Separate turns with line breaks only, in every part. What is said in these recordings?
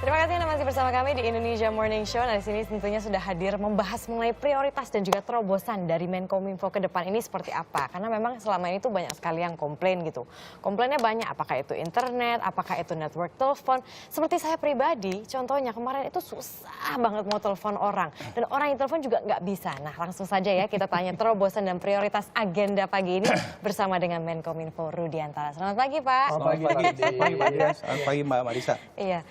Terima kasih Anda masih bersama kami di Indonesia Morning Show. Nah, di sini tentunya sudah hadir membahas mengenai prioritas dan juga terobosan dari Menkominfo ke depan ini seperti apa. Karena memang selama ini tuh banyak sekali yang komplain gitu. Komplainnya banyak, apakah itu internet, apakah itu network telepon. Seperti saya pribadi, contohnya kemarin itu susah banget mau telepon orang. Dan orang yang telepon juga nggak bisa. Nah, langsung saja ya kita tanya terobosan dan prioritas agenda pagi ini bersama dengan Menkominfo Rudiantara. Selamat pagi, Pak.
Selamat pagi, Mbak Marisa.
Iya.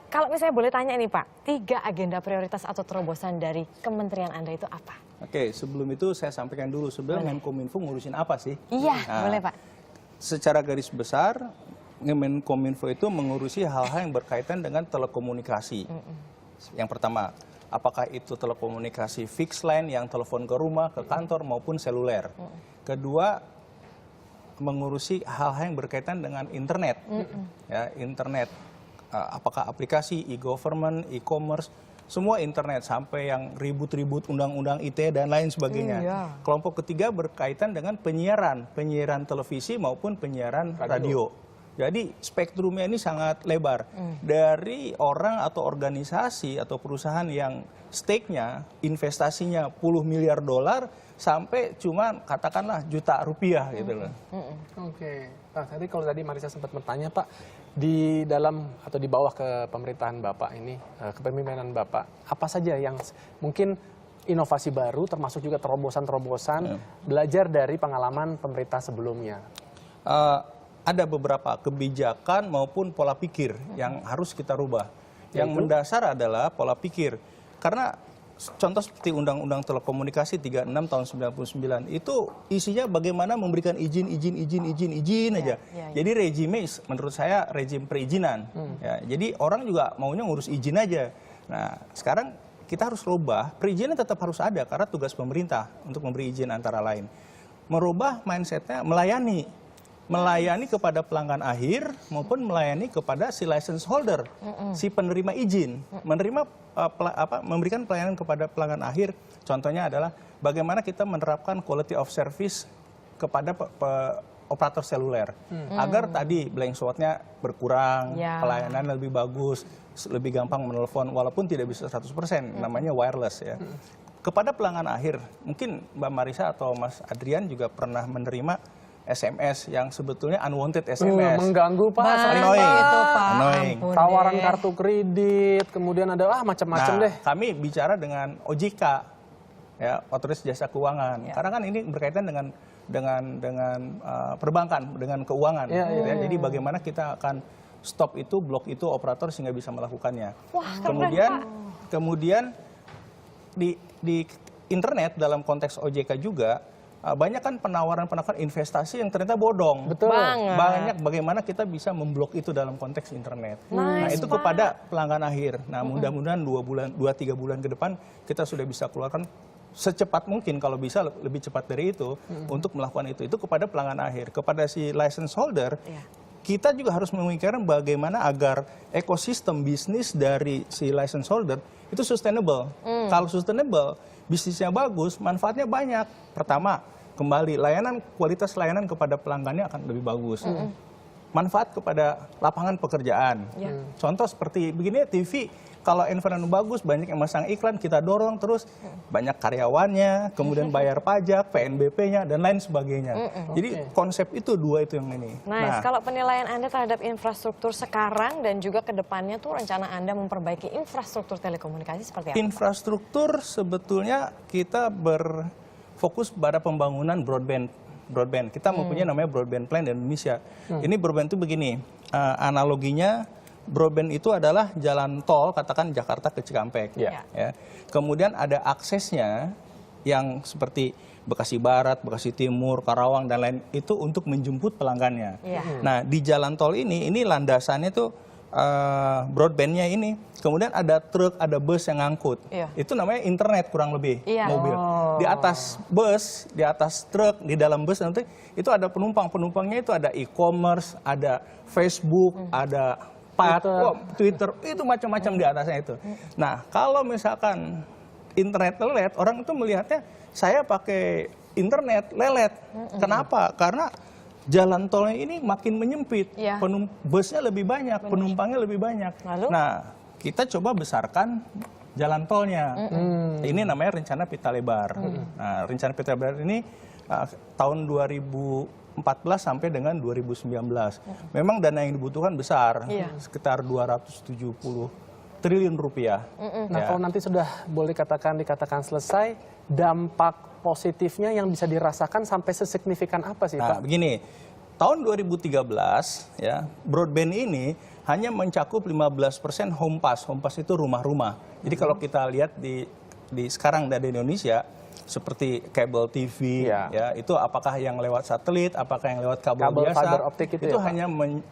Kalau misalnya boleh tanya nih Pak, 3 agenda prioritas atau terobosan dari kementerian Anda itu apa?
Oke, sebelum itu saya sampaikan dulu, sebenarnya Menkominfo ngurusin apa sih?
Iya, boleh Pak.
Secara garis besar, Menkominfo itu mengurusi hal-hal yang berkaitan dengan telekomunikasi. Yang pertama, apakah itu telekomunikasi fixed line yang telepon ke rumah, ke kantor maupun seluler. Kedua, mengurusi hal-hal yang berkaitan dengan internet. Ya, internet. Apakah aplikasi, e-government, e-commerce, semua internet sampai yang ribut-ribut undang-undang ITE dan lain sebagainya. Kelompok ketiga berkaitan dengan penyiaran televisi maupun penyiaran radio. Jadi spektrumnya ini sangat lebar. Dari orang atau organisasi atau perusahaan yang stake-nya, investasinya puluh miliar dolar sampai cuma katakanlah juta rupiah gitu loh.
Oke. Nah, tadi Marisa sempat bertanya Pak, di dalam atau di bawah ke pemerintahan Bapak ini, kepemimpinan Bapak, apa saja yang mungkin inovasi baru termasuk juga terobosan-terobosan belajar dari pengalaman pemerintah sebelumnya?
Ada beberapa kebijakan maupun pola pikir yang harus kita rubah. Yang mendasar adalah pola pikir. Karena contoh seperti Undang-Undang Telekomunikasi 36 tahun 99 itu isinya bagaimana memberikan izin aja. Jadi regime menurut saya rezim perizinan. Ya, jadi orang juga maunya ngurus izin aja. Nah, sekarang kita harus rubah, perizinan tetap harus ada karena tugas pemerintah untuk memberi izin antara lain. Merubah mindsetnya melayani kepada pelanggan akhir maupun melayani kepada si license holder, si penerima izin, memberikan pelayanan kepada pelanggan akhir. Contohnya adalah bagaimana kita menerapkan quality of service kepada operator seluler agar tadi blank spot-nya berkurang, pelayanan lebih bagus, lebih gampang menelpon walaupun tidak bisa 100%, namanya wireless ya. Kepada pelanggan akhir, mungkin Mbak Marisa atau Mas Adrian juga pernah menerima SMS yang sebetulnya unwanted SMS.
Mengganggu Pak.
Annoying.
Tawaran kartu kredit, kemudian ada macam-macam deh.
Kami bicara dengan OJK, ya, Otoritas Jasa Keuangan. Karena kan ini berkaitan dengan perbankan, dengan keuangan. Jadi bagaimana kita akan stop itu, blok itu operator sehingga bisa melakukannya. Kemudian di internet dalam konteks OJK juga banyak kan penawaran investasi yang ternyata bodong.
Betul.
Banyak bagaimana kita bisa memblok itu dalam konteks internet. Nah, itu kepada pelanggan akhir. Nah, mudah-mudahan 2-3 bulan ke depan kita sudah bisa keluarkan secepat mungkin, kalau bisa lebih cepat dari itu untuk melakukan itu kepada pelanggan akhir, kepada si license holder. Kita juga harus memikirkan bagaimana agar ekosistem bisnis dari si license holder itu sustainable. Kalau sustainable, bisnisnya bagus, manfaatnya banyak. Pertama, kembali kualitas layanan kepada pelanggannya akan lebih bagus. Manfaat kepada lapangan pekerjaan. Contoh seperti begini, TV kalau environment bagus, banyak yang masang iklan, kita dorong terus, banyak karyawannya, kemudian bayar pajak, PNBP-nya dan lain sebagainya. Jadi konsep itu dua itu yang ini.
Nah, kalau penilaian Anda terhadap infrastruktur sekarang dan juga ke depannya tuh rencana Anda memperbaiki infrastruktur telekomunikasi seperti apa?
Infrastruktur sebetulnya kita berfokus pada pembangunan broadband. Kita mempunyai namanya broadband plan di Indonesia. Ini broadband itu begini, analoginya broadband itu adalah jalan tol, katakan Jakarta ke Cikampek. Ya. Kemudian ada aksesnya yang seperti Bekasi Barat, Bekasi Timur, Karawang dan lain itu untuk menjemput pelanggannya. Nah, di jalan tol ini landasannya tuh broadbandnya ini, kemudian ada truk, ada bus yang ngangkut. Itu namanya internet kurang lebih, mobil. Di atas bus, di atas truk, di dalam bus nanti itu ada penumpangnya itu ada e-commerce, ada Facebook, ada Twitter, itu macam-macam di atasnya itu. Nah, kalau misalkan internet lelet, orang itu melihatnya saya pakai internet lelet. Kenapa? Karena jalan tolnya ini makin menyempit,
Iya.
busnya lebih banyak, penumpangnya lebih banyak.
Lalu?
Nah, kita coba besarkan jalan tolnya. Ini namanya rencana pita lebar. Nah, rencana pita lebar ini tahun 2014 sampai dengan 2019. Memang dana yang dibutuhkan besar,
Iya.
sekitar 270 triliun rupiah.
Nah,
Ya.
kalau nanti sudah boleh dikatakan selesai, dampak positifnya yang bisa dirasakan sampai sesignifikan apa sih,
Nah,
Pak?
begini, tahun 2013 ya, broadband ini hanya mencakup 15% home pass. Home pass itu rumah-rumah. Jadi kalau kita lihat di sekarang di Indonesia seperti kabel TV
Iya.
ya, itu apakah yang lewat satelit, apakah yang lewat kabel
Kabel
biasa,
fiber optik itu ya, Pak?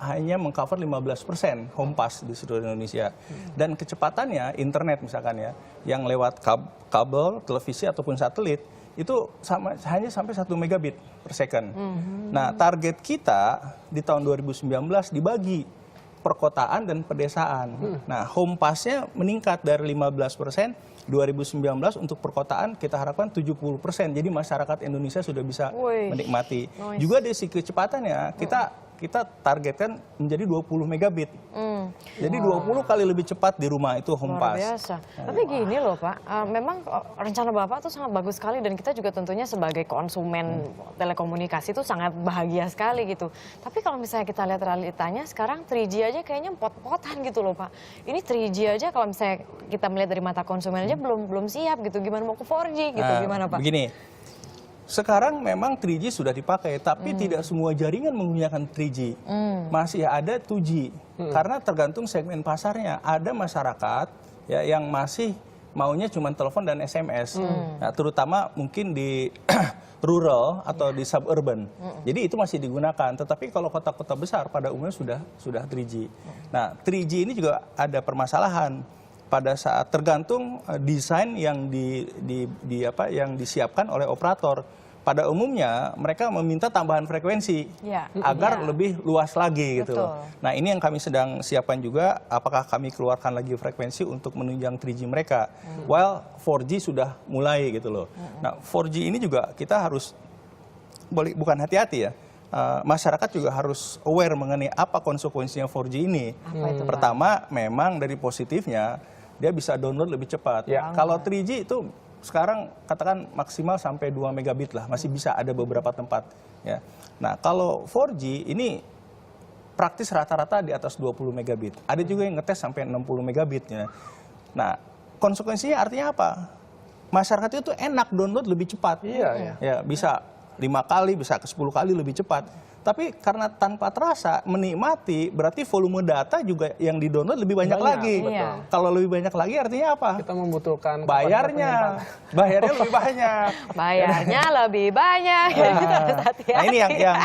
hanya mengcover 15% home pass di seluruh Indonesia. Dan kecepatannya internet misalkan ya, yang lewat kabel, televisi ataupun satelit itu hanya sampai 1 megabit per second. Nah, target kita di tahun 2019 dibagi perkotaan dan pedesaan. Nah, home pass-nya meningkat dari 15% 2019 untuk perkotaan kita harapkan 70%. Jadi masyarakat Indonesia sudah bisa
Wih,
menikmati.
nice.
Juga dari segi kecepatannya kita targetkan menjadi 20 megabit. Jadi 20 kali lebih cepat di rumah itu home
Luar
pass.
biasa. Tapi gini loh Pak, memang rencana Bapak tuh sangat bagus sekali dan kita juga tentunya sebagai konsumen telekomunikasi itu sangat bahagia sekali gitu. Tapi kalau misalnya kita lihat realitanya sekarang 3G aja kayaknya pot-potan gitu loh Pak. Ini 3G aja kalau misalnya kita melihat dari mata konsumen aja belum siap gitu. Gimana mau ke 4G gitu, gimana Pak?
Begini, sekarang memang 3G sudah dipakai, tapi tidak semua jaringan menggunakan 3G. Masih ada 2G, karena tergantung segmen pasarnya. Ada masyarakat ya yang masih maunya cuma telepon dan SMS. Nah, terutama mungkin di rural atau di suburban. Jadi itu masih digunakan. Tetapi kalau kota-kota besar pada umumnya sudah 3G. Nah, 3G ini juga ada permasalahan pada saat tergantung desain yang yang disiapkan oleh operator. Pada umumnya mereka meminta tambahan frekuensi
Ya,
agar
ya.
lebih luas lagi gitu loh.
Betul.
Nah, ini yang kami sedang siapkan juga, apakah kami keluarkan lagi frekuensi untuk menunjang 3G mereka. While 4G sudah mulai gitu loh. Nah, 4G ini juga kita harus bukan hati-hati ya. Masyarakat juga harus aware mengenai apa konsekuensinya 4G ini.
Apa itu, Pak?
Pertama, memang dari positifnya dia bisa download lebih cepat.
Ya.
Kalau 3G itu sekarang katakan maksimal sampai 2 megabit lah, masih bisa ada beberapa tempat ya. Nah, kalau 4G ini praktis rata-rata di atas 20 megabit. Ada juga yang ngetes sampai 60 megabit ya. Nah, konsekuensinya artinya apa? Masyarakat itu enak download lebih cepat.
Iya, iya.
Ya, bisa 5 kali, bisa ke 10 kali lebih cepat. Tapi karena tanpa terasa menikmati, berarti volume data juga yang di-download lebih banyak lagi.
Iya.
Kalau lebih banyak lagi artinya apa?
Kita membutuhkan
Bayarnya lebih banyak.
Bayarnya lebih banyak. Jadi kita harus hati-hati.
Nah, ini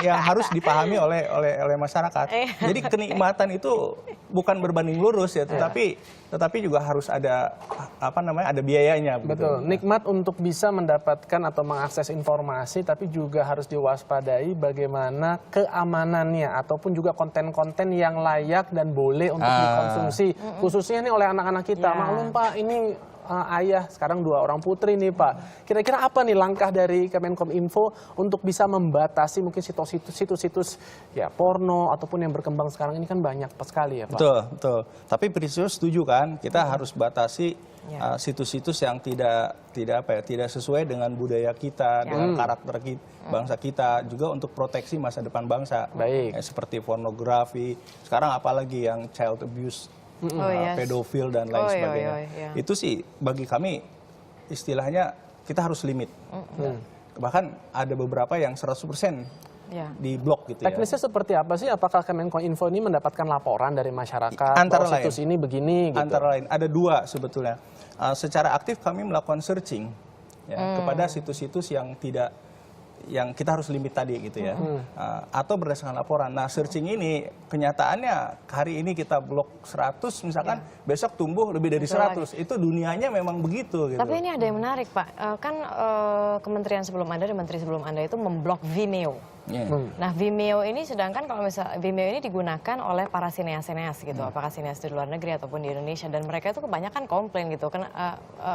yang harus dipahami oleh masyarakat. Jadi kenikmatan itu bukan berbanding lurus ya, tetapi juga harus ada ada biayanya.
Betul, nikmat untuk bisa mendapatkan atau mengakses informasi, tapi juga harus diwaspadai bagaimana keamanannya ataupun juga konten-konten yang layak dan boleh untuk dikonsumsi, khususnya nih oleh anak-anak kita.
Ya.
Maklum Pak, ini ayah sekarang 2 orang putri nih Pak. Kira-kira apa nih langkah dari Kemenkominfo untuk bisa membatasi mungkin situs-situs ya porno ataupun yang berkembang sekarang ini kan banyak sekali ya Pak.
Betul. Tapi prinsipnya setuju kan, kita harus batasi situs-situs yang tidak sesuai dengan budaya kita, dengan karakter kita, bangsa kita, juga untuk proteksi masa depan bangsa.
Baik.
Seperti pornografi, sekarang apalagi yang child abuse, pedofil dan lain sebagainya. Itu sih bagi kami istilahnya kita harus limit. Bahkan ada beberapa yang 100% di blok gitu ya.
Teknisnya seperti apa sih? Apakah Kemenkominfo ini mendapatkan laporan dari masyarakat
Antara
bahwa situs ini begini gitu?
Antara lain, ada 2 sebetulnya. Secara aktif kami melakukan searching ya, kepada situs-situs yang kita harus limit tadi gitu ya. Atau berdasarkan laporan. Nah, searching ini kenyataannya hari ini kita blok 100 misalkan, besok tumbuh lebih dari 100. Itu dunianya memang begitu gitu.
Tapi ini ada yang menarik Pak, kan kementerian sebelum Anda dan menteri sebelum Anda itu memblok Vimeo. Nah, Vimeo ini sedangkan kalau misalnya Vimeo ini digunakan oleh para sineas-sineas gitu, apakah sineas di luar negeri ataupun di Indonesia, dan mereka itu kebanyakan komplain gitu.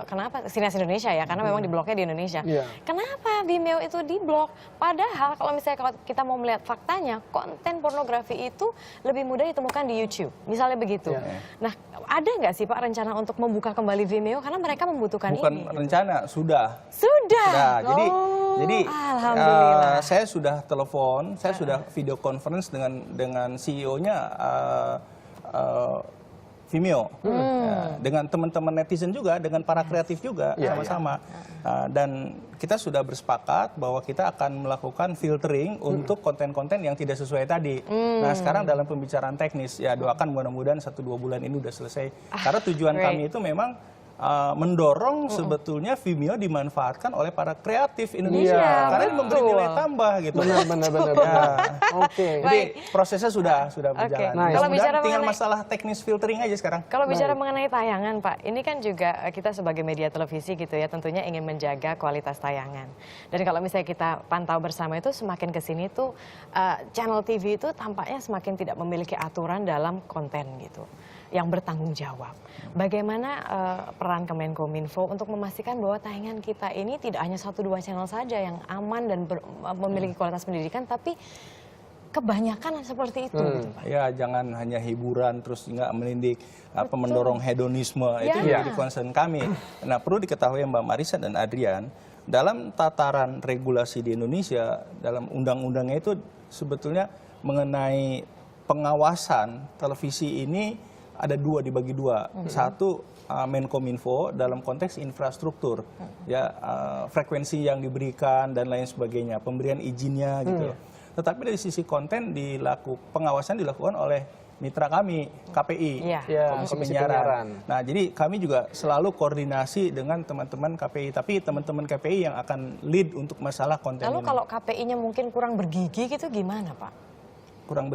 Kenapa sineas Indonesia ya? Karena memang dibloknya di Indonesia. Kenapa Vimeo itu diblok? Padahal kalau misalnya kalau kita mau melihat faktanya, konten pornografi itu lebih mudah ditemukan di YouTube, misalnya begitu. Nah, ada nggak sih Pak rencana untuk membuka kembali Vimeo karena mereka membutuhkan
Bukan
ini?
rencana, sudah.
Sudah.
Jadi
Alhamdulillah.
saya sudah telepon, saya sudah video conference dengan CEO-nya Vimeo, dengan teman-teman netizen juga, dengan para kreatif juga sama-sama. Dan kita sudah bersepakat bahwa kita akan melakukan filtering untuk konten-konten yang tidak sesuai tadi. Nah, sekarang dalam pembicaraan teknis, ya doakan mudah-mudahan 1-2 bulan ini udah selesai. Karena tujuan kami itu memang mendorong sebetulnya Vimeo dimanfaatkan oleh para kreatif Indonesia karena memberi nilai tambah gitu.
Benar. Oke.
Jadi prosesnya sudah berjalan.
Nah, kalau bicara
tinggal
mengenai-
masalah teknis filtering aja sekarang.
Kalau bicara mengenai tayangan, Pak, ini kan juga kita sebagai media televisi gitu ya, tentunya ingin menjaga kualitas tayangan. Dan kalau misalnya kita pantau bersama itu semakin ke sini tuh channel TV itu tampaknya semakin tidak memiliki aturan dalam konten gitu, yang bertanggung jawab. Bagaimana peran Kemenkominfo untuk memastikan bahwa tayangan kita ini tidak hanya 1-2 channel saja yang aman dan memiliki kualitas pendidikan, tapi kebanyakan seperti itu. Gitu, Pak.
Ya, jangan hanya hiburan terus nggak menindik mendorong hedonisme, itu menjadi concern kami. Nah, perlu diketahui Mbak Marisa dan Adrian, dalam tataran regulasi di Indonesia, dalam undang-undangnya itu sebetulnya mengenai pengawasan televisi ini ada dibagi dua. Satu Menkominfo dalam konteks infrastruktur, ya frekuensi yang diberikan dan lain sebagainya, pemberian izinnya gitu. Tetapi dari sisi konten pengawasan dilakukan oleh mitra kami KPI, Komisi Penyiaran. Nah, jadi kami juga selalu koordinasi dengan teman-teman KPI, tapi teman-teman KPI yang akan lead untuk masalah konten
Lalu
ini.
kalau KPI-nya mungkin kurang bergigi gitu gimana, Pak?
Kurang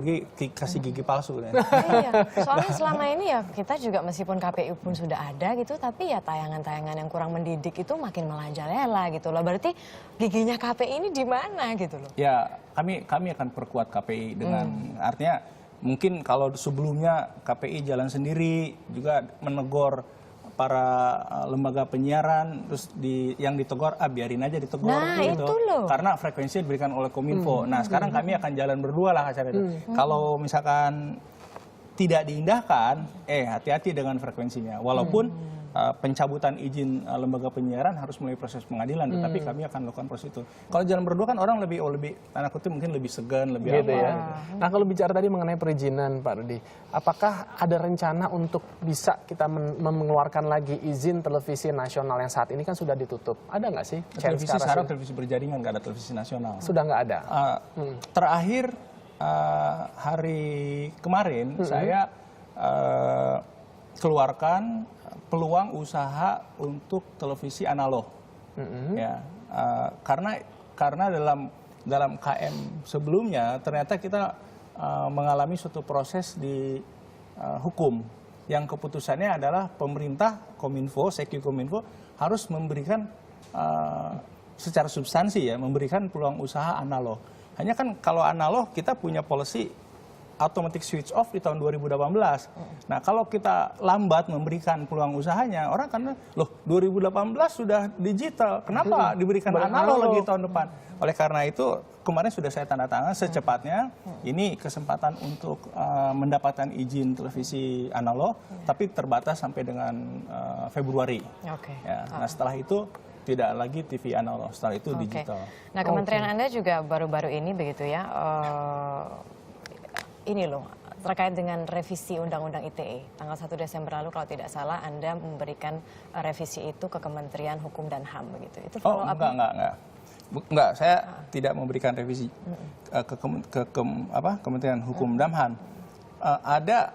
kasih gigi palsu.
Iya, soalnya selama ini ya kita juga meskipun KPI pun sudah ada gitu, tapi ya tayangan-tayangan yang kurang mendidik itu makin merajalela gitu loh. Berarti giginya KPI ini di mana gitu loh?
Ya, kami akan perkuat KPI dengan artinya mungkin kalau sebelumnya KPI jalan sendiri juga menegur para lembaga penyiaran, terus yang ditegur biarin aja ditegur gitu.
Itu loh.
Karena frekuensi diberikan oleh Kominfo. Nah, sekarang kami akan jalan berdua lah acara itu. Kalau misalkan tidak diindahkan, hati-hati dengan frekuensinya. Walaupun pencabutan izin lembaga penyiaran harus melalui proses pengadilan, tetapi kami akan lakukan proses itu. Kalau jalan berdua kan orang lebih tanda kutip mungkin lebih segan, lebih
Gitu
apa.
ya.
Gitu.
Nah, kalau bicara tadi mengenai perizinan, Pak Rudi, apakah ada rencana untuk bisa kita mengeluarkan lagi izin televisi nasional yang saat ini kan sudah ditutup? Ada nggak sih?
Televisi sekarang televisi berjaringan, nggak ada televisi nasional.
Sudah nggak ada?
Terakhir hari kemarin saya keluarkan peluang usaha untuk televisi analog, ya karena dalam KM sebelumnya ternyata kita mengalami suatu proses di hukum yang keputusannya adalah pemerintah Kominfo, Sekju Kominfo harus memberikan secara substansi ya memberikan peluang usaha analog. Hanya kan kalau analog kita punya policy automatic switch off di tahun 2018. Nah, kalau kita lambat memberikan peluang usahanya, orang kan, loh 2018 sudah digital, kenapa diberikan analog lagi tahun depan? Oleh karena itu, kemarin sudah saya tanda tangan secepatnya, ini kesempatan untuk mendapatkan izin televisi analog, tapi terbatas sampai dengan Februari. Ya, nah, setelah itu tidak lagi TV analog, setelah itu digital.
Nah, Kementerian Anda juga baru-baru ini begitu ya, ini loh, terkait dengan revisi Undang-Undang ITE. Tanggal 1 Desember lalu kalau tidak salah Anda memberikan revisi itu ke Kementerian Hukum dan HAM begitu. Itu
Enggak, saya tidak memberikan revisi ke Kementerian Hukum dan HAM. Ada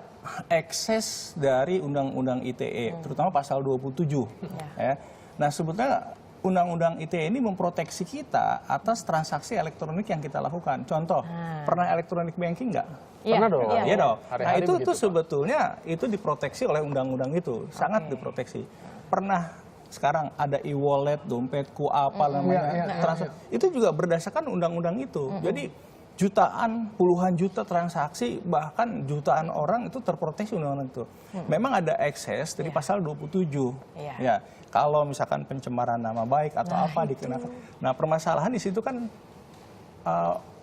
ekses dari Undang-Undang ITE, terutama pasal 27. Ya. Nah, sebetulnya Undang-Undang ITE ini memproteksi kita atas transaksi elektronik yang kita lakukan. Contoh, pernah elektronik banking nggak?
Pernah dong.
Iya dong. Nah,
Hari-hari
itu
begitu,
sebetulnya itu diproteksi oleh undang-undang itu, sangat diproteksi. Pernah sekarang ada e-wallet, dompetku apa namanya, transaksi. Itu juga berdasarkan undang-undang itu. Jadi jutaan, puluhan juta transaksi, bahkan jutaan orang itu terproteksi undang-undang itu. Memang ada ekses dari pasal 27.
Iya.
Ya, kalau misalkan pencemaran nama baik atau apa dikenakan. Nah, permasalahan di situ kan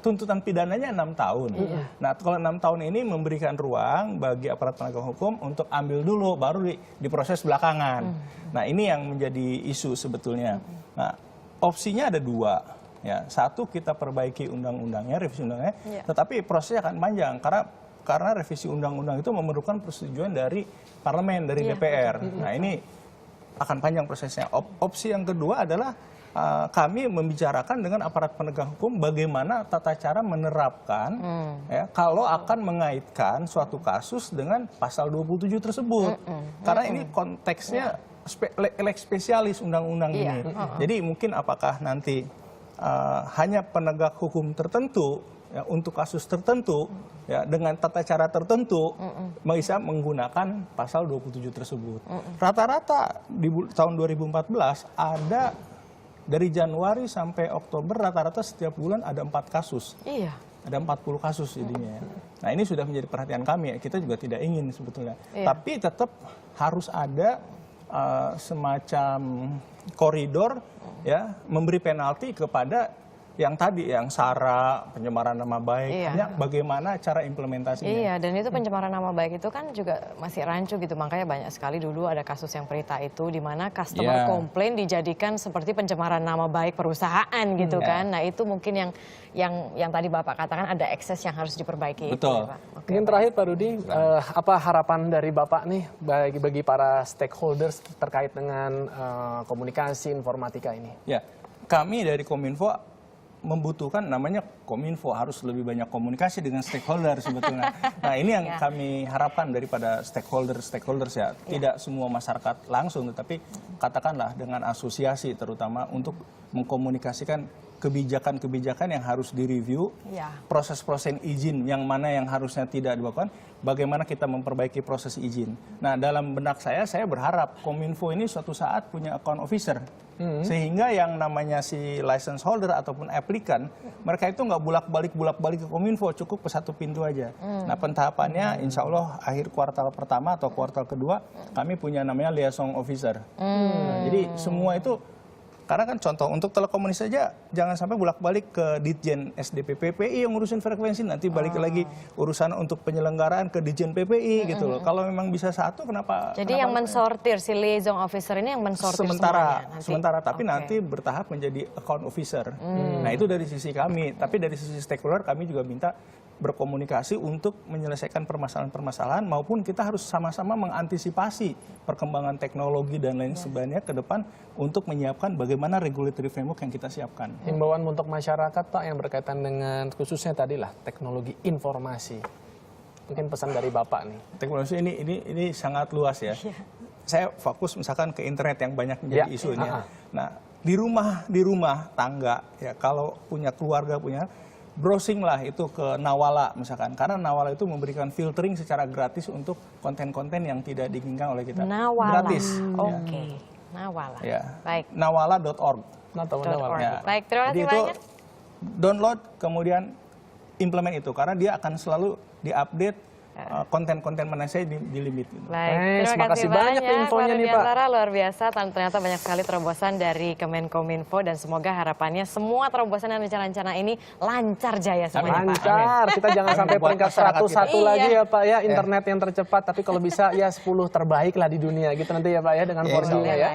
tuntutan pidananya 6 tahun. Nah, kalau 6 tahun ini memberikan ruang bagi aparat penegak hukum untuk ambil dulu, baru diproses belakangan. Nah, ini yang menjadi isu sebetulnya. Nah, opsinya ada dua. Ya, satu, kita perbaiki undang-undangnya, revisi undang-undangnya, tetapi prosesnya akan panjang karena revisi undang-undang itu memerlukan persetujuan dari parlemen, dari DPR. Nah, ini akan panjang prosesnya. Opsi yang kedua adalah kami membicarakan dengan aparat penegak hukum bagaimana tata cara menerapkan ya, kalau akan mengaitkan suatu kasus dengan pasal 27 tersebut. Karena ini konteksnya lex spesialis undang-undang ini. Jadi mungkin apakah nanti hanya penegak hukum tertentu ya, untuk kasus tertentu ya, dengan tata cara tertentu bisa menggunakan pasal 27 tersebut. Rata-rata di tahun 2014 ada dari Januari sampai Oktober rata-rata setiap bulan ada 4 kasus.
Iya.
Ada 40 kasus jadinya. Nah, ini sudah menjadi perhatian kami ya. Kita juga tidak ingin sebetulnya. Tapi tetap harus ada semacam koridor ya, memberi penalti kepada yang tadi, yang SARA, pencemaran nama baik, hanya bagaimana cara implementasinya.
Iya, dan itu pencemaran nama baik itu kan juga masih rancu gitu, makanya banyak sekali dulu ada kasus yang Prita itu di mana customer komplain dijadikan seperti pencemaran nama baik perusahaan gitu kan. Nah, itu mungkin yang tadi Bapak katakan ada ekses yang harus diperbaiki.
Betul.
Itu, ya, Pak.
Mungkin terakhir Pak Rudi, apa harapan dari Bapak nih bagi para stakeholders terkait dengan komunikasi informatika ini?
Ya, kami dari Kominfo membutuhkan, namanya Kominfo harus lebih banyak komunikasi dengan stakeholder sebetulnya. Nah, ini yang kami harapkan daripada stakeholders ya. Tidak semua masyarakat langsung, tetapi katakanlah dengan asosiasi terutama untuk mengkomunikasikan kebijakan-kebijakan yang harus direview, proses-proses izin yang mana yang harusnya tidak dilakukan, bagaimana kita memperbaiki proses izin. Nah, dalam benak saya berharap Kominfo ini suatu saat punya account officer, sehingga yang namanya si license holder ataupun aplikan, mereka itu nggak bolak-balik ke Kominfo, cukup ke satu pintu aja. Nah, pentahapannya insya Allah akhir kuartal pertama atau kuartal kedua, kami punya namanya liaison officer. Nah, jadi semua itu, karena kan contoh untuk telekomunikasi saja jangan sampai bolak-balik ke Ditjen SDP PPI yang ngurusin frekuensi, nanti balik lagi urusan untuk penyelenggaraan ke Ditjen PPI gitu loh. Kalau memang bisa satu, kenapa?
Jadi yang mensortir, si liaison officer ini yang mensortir
sementara tapi nanti bertahap menjadi account officer. Nah, itu dari sisi kami, tapi dari sisi stakeholder kami juga minta berkomunikasi untuk menyelesaikan permasalahan-permasalahan, maupun kita harus sama-sama mengantisipasi perkembangan teknologi dan lain sebagainya ke depan untuk menyiapkan bagaimana regulatory framework yang kita siapkan.
Himbauan untuk masyarakat Pak yang berkaitan dengan khususnya tadi lah teknologi informasi. Mungkin pesan dari Bapak nih.
Teknologi ini sangat luas ya. Saya fokus misalkan ke internet yang banyak menjadi isu ini. Nah, di rumah tangga ya, kalau punya keluarga browsing lah itu ke Nawala misalkan, karena Nawala itu memberikan filtering secara gratis untuk konten-konten yang tidak diinginkan oleh kita.
Nawala.
Gratis.
Oke. Nawala.
Ya.
Baik.
Nawala.org.
Ya. Baik, terima kasih
Jadi itu
banyak.
download kemudian implement itu, karena dia akan selalu diupdate konten-konten mana saya di limit. Gitu.
Baik, terima kasih banyak infonya nih Pak. Luar biasa, ternyata banyak sekali terobosan dari Kemenkominfo dan semoga harapannya semua terobosan dan rencana-rencana ini lancar jaya semuanya Pak.
Lancar, kita jangan sampai peringkat 101 lagi ya Pak ya, internet yang tercepat, tapi kalau bisa ya 10 terbaik lah di dunia gitu nanti ya Pak ya dengan 4G-nya ya.